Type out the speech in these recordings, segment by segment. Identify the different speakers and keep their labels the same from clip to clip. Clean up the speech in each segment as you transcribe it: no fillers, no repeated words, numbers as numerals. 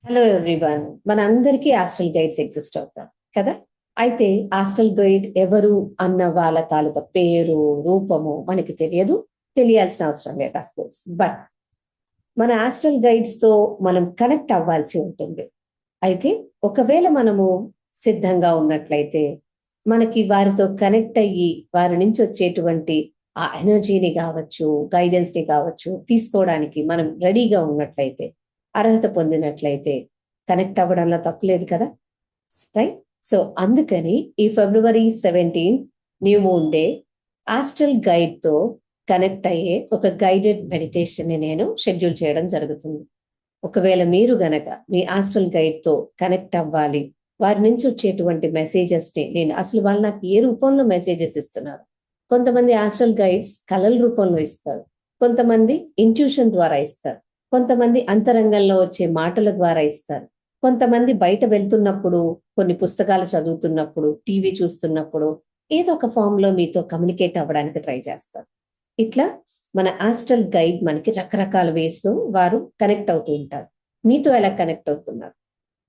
Speaker 1: Hello everyone. మనందరికీ astral guides exist అవుతారు కదా. అయితే ఆస్ట్రల్ గైడ్ ఎవరు అన్న వాళ్ళ తాలూకా పేరు రూపము మనకి తెలియాల్సిన అవసరం లేదు ఆఫ్ కోర్స్. బట్ మన ఆస్ట్రల్ గైడ్స్ తో మనం కనెక్ట్ అవ్వాల్సి ఉంటుంది. అయితే ఒకవేళ మనము సిద్ధంగా ఉన్నట్లయితే మనకి వారితో కనెక్ట్ అయ్యి వారి నుంచి వచ్చేటువంటి ఆ ఎనర్జీని కావచ్చు, గైడెన్స్ ని కావచ్చు తీసుకోవడానికి మనం రెడీగా ఉన్నట్లయితే, అర్హత పొందినట్లయితే కనెక్ట్ అవ్వడంలో తప్పులేదు కదా, రైట్? సో అందుకని ఈ February 17th new moon day astral guide తో కనెక్ట్ అయ్యే ఒక గైడెడ్ మెడిటేషన్ ని నేను షెడ్యూల్ చేయడం జరుగుతుంది. ఒకవేళ మీరు గనక మీ ఆస్ట్రల్ గైడ్ తో కనెక్ట్ అవ్వాలి, వారి నుంచి వచ్చేటువంటి మెసేజెస్ ని నేను అసలు వాళ్ళు నాకు ఏ రూపంలో మెసేజెస్ ఇస్తున్నారు. కొంతమంది ఆస్ట్రల్ గైడ్స్ కళల రూపంలో ఇస్తారు, కొంతమంది ఇంట్యూషన్ ద్వారా ఇస్తారు, కొంతమంది అంతరంగంలో వచ్చే మాటల ద్వారా ఇస్తారు, కొంతమంది బయట వెళ్తున్నప్పుడు, కొన్ని పుస్తకాలు చదువుతున్నప్పుడు, టీవీ చూస్తున్నప్పుడు ఏదో ఒక ఫామ్ లో మీతో కమ్యూనికేట్ అవ్వడానికి ట్రై చేస్తారు. ఇట్లా మన ఆస్ట్రల్ గైడ్ మనకి రకరకాల వేస్ లో వారు కనెక్ట్ అవుతూ ఉంటారు. మీతో ఎలా కనెక్ట్ అవుతున్నారు,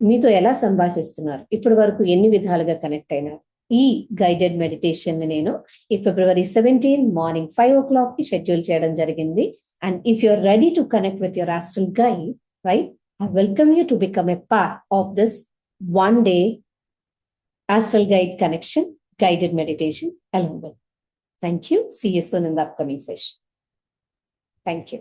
Speaker 1: మీతో ఎలా సంభాషిస్తున్నారు, ఇప్పటి వరకు ఎన్ని విధాలుగా కనెక్ట్ అయినారు, ఈ గైడెడ్ మెడిటేషన్ ని నేను ఈ February 17 మార్నింగ్ 5 o'clock కి షెడ్యూల్ చేయడం జరిగింది. And if you are ready to connect with your astral guide, right, I welcome you to become a part of this one day astral guide connection guided meditation along with. Thank you. See you soon in the upcoming session. Thank you.